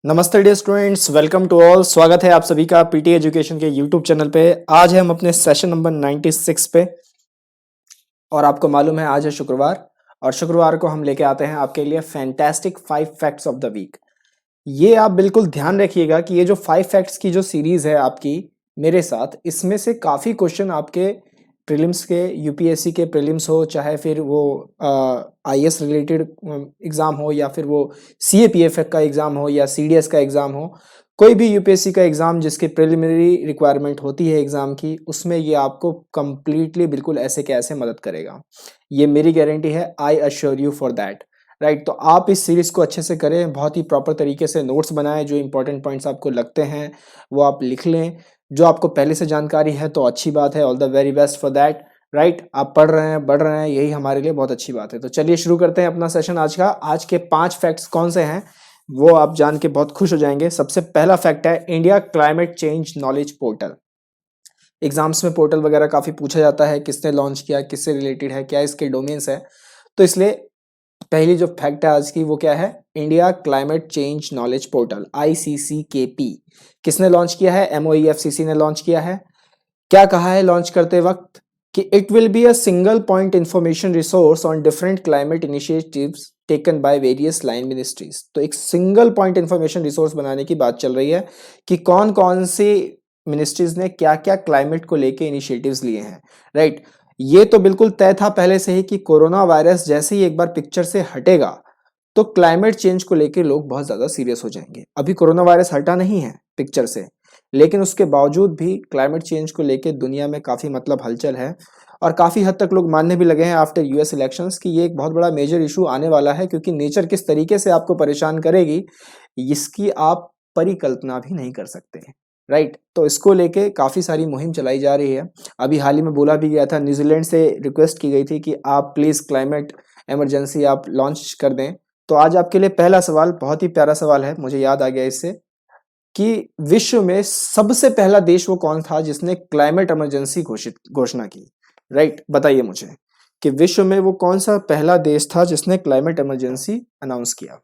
नमस्ते dear students, welcome to all. स्वागत है आप सभी का पीटी एजुकेशन के यूट्यूब चैनल पे। आज है हम अपने सेशन नंबर 96 पे और आपको मालूम है आज है शुक्रवार और शुक्रवार को हम लेके आते हैं आपके लिए fantastic 5 facts of the week. ये आप बिल्कुल ध्यान रखिएगा कि ये जो 5 फैक्ट्स की जो सीरीज है आपकी मेरे साथ, इसमें से काफ़ी क्वेश्चन आपके प्रीलिम्स के, यूपीएससी के प्रीलिम्स हो, चाहे फिर वो आईएएस रिलेटेड एग्ज़ाम हो या फिर वो सीएपीएफ का एग्ज़ाम हो या सीडीएस का एग्ज़ाम हो, कोई भी यूपीएससी का एग्ज़ाम जिसकी प्रिलिमिनरी रिक्वायरमेंट होती है एग्ज़ाम की, उसमें ये आपको कंप्लीटली बिल्कुल ऐसे के ऐसे मदद करेगा। ये मेरी गारंटी है, I assure you for that. Right, तो आप इस सीरीज को अच्छे से करें, बहुत ही प्रॉपर तरीके से नोट्स बनाएं, जो इंपॉर्टेंट पॉइंट्स आपको लगते हैं वो आप लिख लें। जो आपको पहले से जानकारी है तो अच्छी बात है, all the very best for that. Right, आप पढ़ रहे हैं, बढ़ रहे हैं, यही हमारे लिए बहुत अच्छी बात है। तो चलिए शुरू करते हैं अपना सेशन आज का। आज के 5 फैक्ट्स कौन से हैं वो आप जान के बहुत खुश हो जाएंगे। सबसे पहला फैक्ट है India climate change knowledge portal. Exams में पोर्टल वगैरह काफी पूछा जाता है, किसने लॉन्च किया, किससे रिलेटेड है, क्या इसके डोमेन्स है। तो इसलिए पहली जो फैक्ट है आज की वो क्या है, India climate change knowledge portal ICCKP। किसने लॉन्च किया है? MOEFCC ने लॉन्च किया है। क्या कहा है लॉन्च करते वक्त कि it will be a single point information resource on different climate initiatives taken by various line ministries. तो एक सिंगल पॉइंट इंफॉर्मेशन रिसोर्स बनाने की बात चल रही है कि कौन कौन सी मिनिस्ट्रीज ने क्या क्या क्लाइमेट को लेके इनिशिएटिव्स लिए हैं। राइट, ये तो बिल्कुल तय था पहले से ही कि कोरोना वायरस जैसे ही एक बार पिक्चर से हटेगा तो क्लाइमेट चेंज को लेके लोग बहुत ज्यादा सीरियस हो जाएंगे। अभी कोरोना वायरस हटा नहीं है पिक्चर से, लेकिन उसके बावजूद भी क्लाइमेट चेंज को लेके दुनिया में काफी हलचल है और काफी हद तक लोग मानने भी लगे हैं आफ्टर यूएस इलेक्शंस कि ये एक बहुत बड़ा मेजर इशू आने वाला है, क्योंकि नेचर किस तरीके से आपको परेशान करेगी इसकी आप परिकल्पना भी नहीं कर सकते। राइट, तो इसको लेके काफी सारी मुहिम चलाई जा रही है। अभी हाल ही में बोला भी गया था, न्यूजीलैंड से रिक्वेस्ट की गई थी कि आप प्लीज क्लाइमेट इमरजेंसी आप लॉन्च कर दें। तो आज आपके लिए पहला सवाल बहुत ही प्यारा सवाल है, मुझे याद आ गया इससे, कि विश्व में सबसे पहला देश वो कौन था जिसने क्लाइमेट इमरजेंसी घोषणा की। राइट, बताइए मुझे कि विश्व में वो कौन सा पहला देश था जिसने क्लाइमेट इमरजेंसी अनाउंस किया।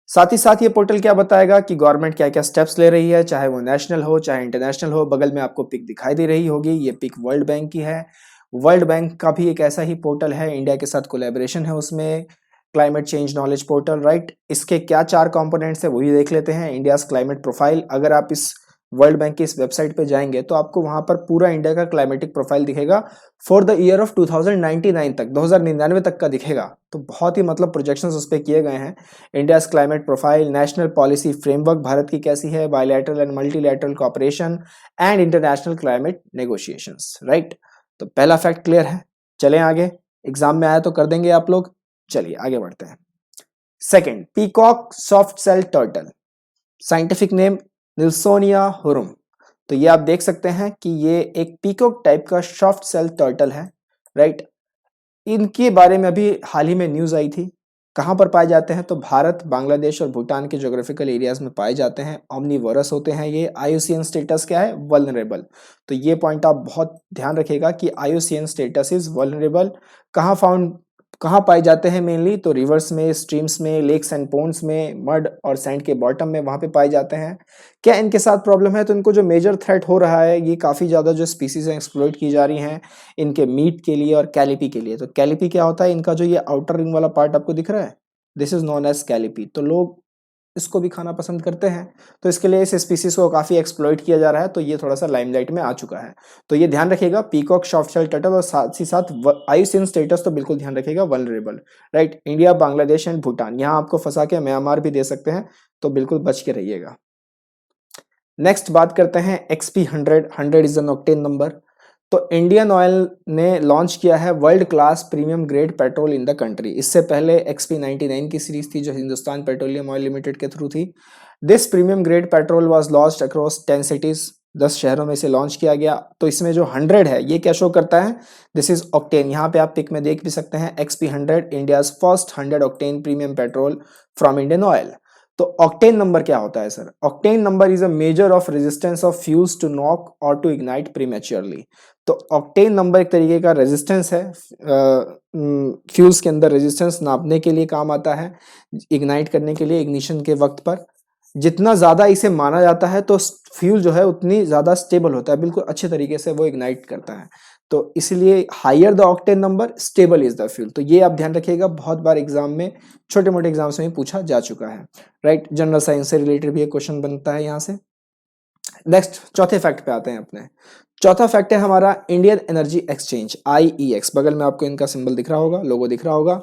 साथ ही साथ ये पोर्टल क्या बताएगा कि गवर्नमेंट क्या क्या स्टेप्स ले रही है, चाहे वो नेशनल हो चाहे इंटरनेशनल हो। बगल में आपको पिक दिखाई दे रही होगी, ये पिक वर्ल्ड बैंक की है। वर्ल्ड बैंक का भी एक ऐसा ही पोर्टल है, इंडिया के साथ कोलैबोरेशन है उसमें, climate change knowledge portal. Right, इसके क्या 4 कंपोनेंट्स है वही देख लेते हैं। इंडियाज क्लाइमेट प्रोफाइल, अगर आप इस वर्ल्ड बैंक की इस वेबसाइट पे जाएंगे तो आपको वहां पर पूरा इंडिया का क्लाइमेटिक प्रोफाइल दिखेगा फॉर द ईयर ऑफ 2099 तक, 2099 तक का दिखेगा। तो बहुत ही प्रोजेक्शंस उस पर किए गए हैं। India's climate profile, national policy framework Bharat की कैसी है, bilateral and multilateral cooperation and international climate negotiations. Right, तो पहला फैक्ट क्लियर है। चलें आगे, एग्जाम में आया तो कर देंगे आप लोग। चलिए आगे बढ़ते हैं। Second, peacock soft shell turtle, scientific name Nilssonia hurum. तो ये आप देख सकते हैं कि ये एक पीकॉक टाइप का सॉफ्ट सेल टर्टल है। राइट, इनके बारे में अभी हाल ही में न्यूज आई थी। कहां पर पाए जाते हैं? तो भारत, बांग्लादेश और भूटान के ज्योग्राफिकल एरियाज में पाए जाते हैं। ऑमनीवोरस होते हैं ये। आईयूसीएन स्टेटस क्या है? वल्नरेबल। तो ये पॉइंट आप बहुत ध्यान रखिएगा कि आईयूसीएन स्टेटस इज वल्नरेबल। कहाँ पाए जाते हैं मेनली? तो रिवर्स में, स्ट्रीम्स में, लेक्स एंड पोन्ड्स में, मड और सैंड के बॉटम में, वहां पे पाए जाते हैं। क्या इनके साथ प्रॉब्लम है? तो इनको जो मेजर थ्रेट हो रहा है, ये काफी ज्यादा जो स्पीसीज हैं एक्सप्लॉइट की जा रही हैं इनके मीट के लिए और कैलिपी के लिए। तो कैलिपी क्या होता है? इनका जो ये आउटर रिंग वाला पार्ट आपको दिख रहा है, दिस इज नोन एज कैलिपी। तो लोग इसको भी खाना पसंद करते हैं, तो इसके लिए इस स्पीसीज को काफी एक्सप्लॉइट किया जा रहा है। तो ये थोड़ा सा लाइमलाइट में आ चुका है। तो ये ध्यान रखिएगा, पीकॉक सॉफ्ट शेल टर्टल, और साथ ही साथ आईयूसीएन स्टेटस तो बिल्कुल ध्यान रखिएगा, vulnerable. Right, India, Bangladesh and Bhutan, यहाँ आपको फंसा के म्यांमार भी दे सकते हैं, तो बिल्कुल बच के रहिएगा। नेक्स्ट बात करते हैं XP100। 100 is an octane number. तो इंडियन ऑयल ने लॉन्च किया है world class premium grade petrol in the country. इससे पहले XP99 की सीरीज थी जो हिंदुस्तान पेट्रोलियम ऑयल लिमिटेड के थ्रू थी। This premium grade petrol was launched across 10 cities, 10 शहरों में से लॉन्च किया गया। तो इसमें जो 100 है ये क्या शो करता है? This is octane. यहाँ पे आप पिक में देख भी सकते हैं, XP100 India's first 100 octane premium petrol from Indian Oil. तो ऑक्टेन नंबर क्या होता है sir? Octane number is a measure of resistance of fuels to knock or to ignite prematurely. तो ऑक्टेन नंबर एक तरीके का रेजिस्टेंस है, फ्यूल्स के अंदर रेजिस्टेंस नापने के लिए काम आता है, इग्नाइट करने के लिए इग्निशन के वक्त पर। जितना ज्यादा इसे माना जाता है तो फ्यूल जो है उतनी ज्यादा स्टेबल होता है, बिल्कुल अच्छे तरीके से वो इग्नाइट करता है। तो इसलिए higher the octane number stable is the fuel. तो ये आप ध्यान रखिएगा, बहुत बार एग्जाम में, छोटे मोटे एग्जाम्स में पूछा जा चुका है, राइट। जनरल साइंस से रिलेटेड भी एक क्वेश्चन बनता है यहाँ से। नेक्स्ट चौथे फैक्ट पे आते हैं अपने। चौथा फैक्ट है हमारा इंडियन एनर्जी एक्सचेंज, IEX। बगल में आपको इनका सिंबल दिख रहा होगा, लोगो दिख रहा होगा।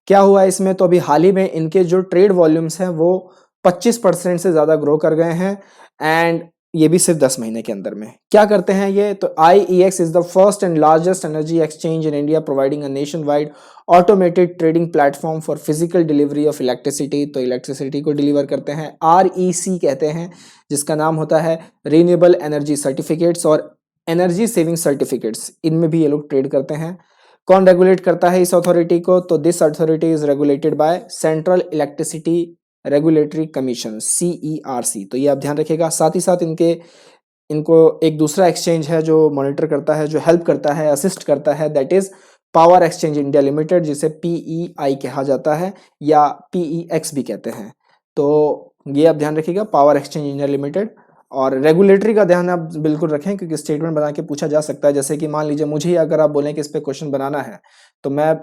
क्या हुआ है इसमें, तो अभी हाल ही में इनके जो ट्रेड वॉल्यूम्स हैं वो 25% से ज्यादा ग्रो कर गए हैं, एंड ये भी सिर्फ 10 महीने के अंदर में। क्या करते हैं ये, तो IEX is the first and largest energy exchange in India, providing a nation wide automated trading platform for physical delivery of electricity. तो इलेक्ट्रिसिटी को डिलीवर करते हैं, REC कहते हैं, जिसका नाम होता है रिन्यूएबल एनर्जी सर्टिफिकेट्स और एनर्जी सेविंग सर्टिफिकेट्स। इनमें भी ये लोग ट्रेड करते हैं। कौन रेगुलेट करता है इस अथॉरिटी को, तो this authority is regulated by central electricity regulatory commission, CERC। तो ये आप ध्यान रखिएगा। साथ ही साथ इनको एक दूसरा एक्सचेंज है जो मॉनिटर करता है, जो हेल्प करता है, असिस्ट करता है, that is power exchange India limited, जिसे PEI कहा जाता है या PEX भी कहते हैं। तो ये आप ध्यान रखिएगा, पावर एक्सचेंज इंडिया लिमिटेड। और रेगुलेटरी का ध्यान आप बिल्कुल रखें, क्योंकि स्टेटमेंट बना के पूछा जा सकता है। जैसे कि मान लीजिए मुझे ही अगर आप बोलें कि इस पे क्वेश्चन बनाना है, तो मैं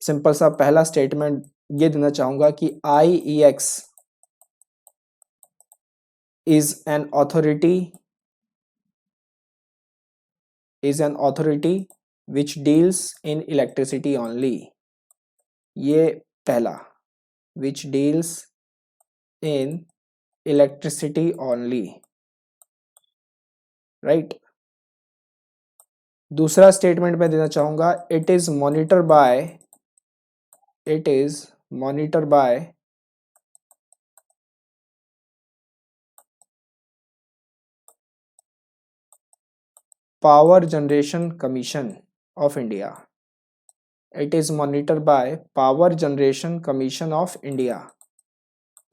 सिंपल सा पहला स्टेटमेंट ये देना चाहूंगा कि IEX is an authority which deals in electricity only। ये पहला, which deals in electricity only, right। दूसरा स्टेटमेंट मैं देना चाहूंगा, it is monitored by Power Generation Commission of India। It is monitored by Power Generation Commission of India।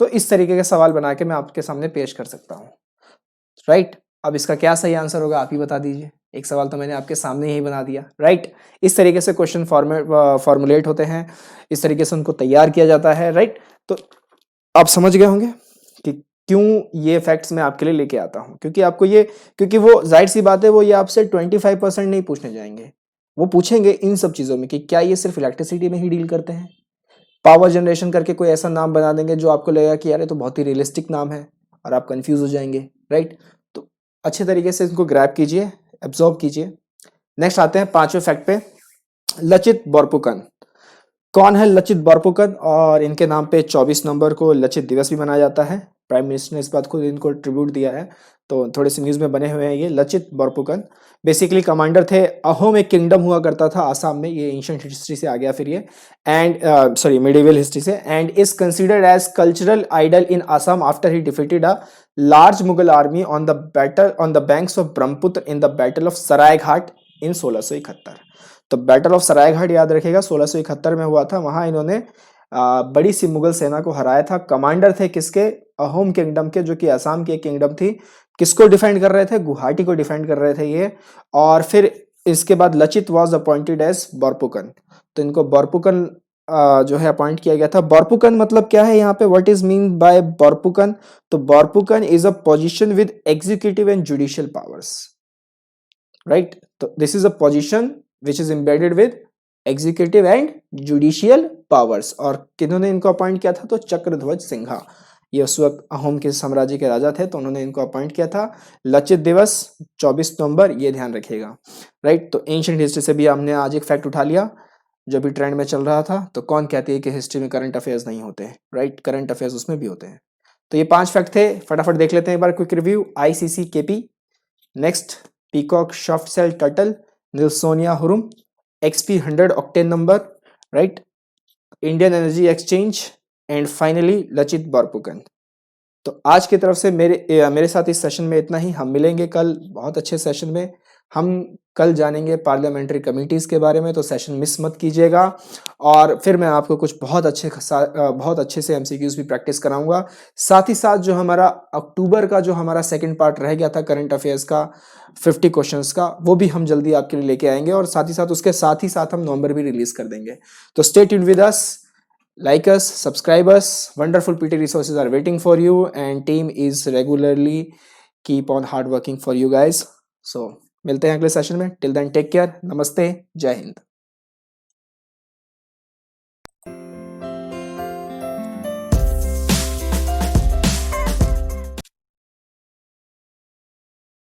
तो इस तरीके के सवाल बना के मैं आपके सामने पेश कर सकता हूँ, राइट। अब इसका क्या सही आंसर होगा आप ही बता दीजिए। एक सवाल तो मैंने आपके सामने ही बना दिया, राइट। इस तरीके से क्वेश्चन फॉर्मुलेट होते हैं, इस तरीके से उनको तैयार किया जाता है, राइट। तो आप समझ गए होंगे कि क्यों ये फैक्ट्स मैं आपके लिए लेके आता हूं, क्योंकि वो जाहिर सी बात है, वो ये आपसे 25% नहीं पूछने जाएंगे। वो पूछेंगे इन सब चीजों में कि क्या ये सिर्फ इलेक्ट्रिसिटी में ही डील करते हैं। पावर जनरेशन करके कोई ऐसा नाम बना देंगे जो आपको लगेगा कि यार ये तो बहुत ही रियलिस्टिक नाम है, और आप कंफ्यूज हो जाएंगे, राइट। तो अच्छे तरीके से इसको ग्रैब कीजिए, एब्जॉर्ब कीजिए। नेक्स्ट आते हैं पांचवें फैक्ट पे, लचित बोरफुकन। कौन है लचित बोरफुकन, और इनके नाम पे 24 नवंबर को लचित दिवस भी मनाया जाता है। प्राइम मिनिस्टर ने इस बात को इनको ट्रिब्यूट दिया है, तो थोड़े से न्यूज में बने हुए हैं ये। लचित बोरफुकन बेसिकली कमांडर थे, अहोम एक किंगडम हुआ करता था आसाम में, ये एंशिएंट हिस्ट्री से आ गया फिर ये, एंड सॉरी मिडिवल हिस्ट्री से, and is considered as cultural idol in Assam after he defeated a large Mughal army on the banks of Brahmaputra in the battle of Saraighat in 1671। तो बैटल ऑफ सरायघाट याद रखिएगा 1671 में हुआ था। वहां इन्होंने बड़ी सी मुगल सेना को हराया था। कमांडर थे किसके, अहोम किंगडम के, जो कि असम की एक किंगडम थी। किसको डिफेंड कर रहे थे, गुवाहाटी को डिफेंड कर रहे थे ये। और फिर इसके बाद Lachit was appointed as Borphukan. तो इनको बोरफुकन जो है अपॉइंट किया गया था। बोरफुकन मतलब क्या है यहाँ पे, what is mean by Borphukan, तो Borphukan is a position with executive and judicial powers, right. तो this is a position which is embedded with executive and judicial powers। और किन्होंने इनको अपॉइंट किया था, तो चक्रध्वज सिंघा, ये उस वक्त अहोम के साम्राज्य के राजा थे, तो उन्होंने इनको अपॉइंट किया था। लचित दिवस 24 नवंबर, ये ध्यान रखिएगा, राइट। तो एंशिएंट हिस्ट्री से भी हमने आज एक फैक्ट उठा लिया जो भी ट्रेंड में चल रहा था। तो कौन कहती है कि हिस्ट्री में करंट अफेयर्स नहीं होते, राइट। करंट अफेयर्स उसमें भी होते हैं। तो ये 5 फैक्ट थे, फटाफट देख लेते हैं एक बार quick review. ICC-KP, next peacock soft shell turtle, Nilssonia hurum, XP100 octane number, right, Indian Energy Exchange, and finally Lachit Borphukan. तो आज की तरफ से मेरे साथ इस सेशन में इतना ही। हम मिलेंगे कल बहुत अच्छे सेशन में। हम कल जानेंगे पार्लियामेंट्री कमिटीज के बारे में, तो सेशन मिस मत कीजिएगा। और फिर मैं आपको कुछ बहुत अच्छे से MCQs भी प्रैक्टिस कराऊंगा। साथ ही साथ जो हमारा अक्टूबर का जो हमारा सेकंड पार्ट रह गया था करंट अफेयर्स का 50 क्वेश्चंस का, वो भी हम जल्दी आपके लिए लेके आएंगे। और साथ ही साथ उसके साथ ही साथ हम नवंबर भी रिलीज कर देंगे। तो stay tuned with us. Like us, subscribe us. Wonderful PT resources are waiting for you, and team is regularly keep on hard working for you guys. So मिलते हैं अगले सेशन में. Till then, take care. नमस्ते. जय हिंद.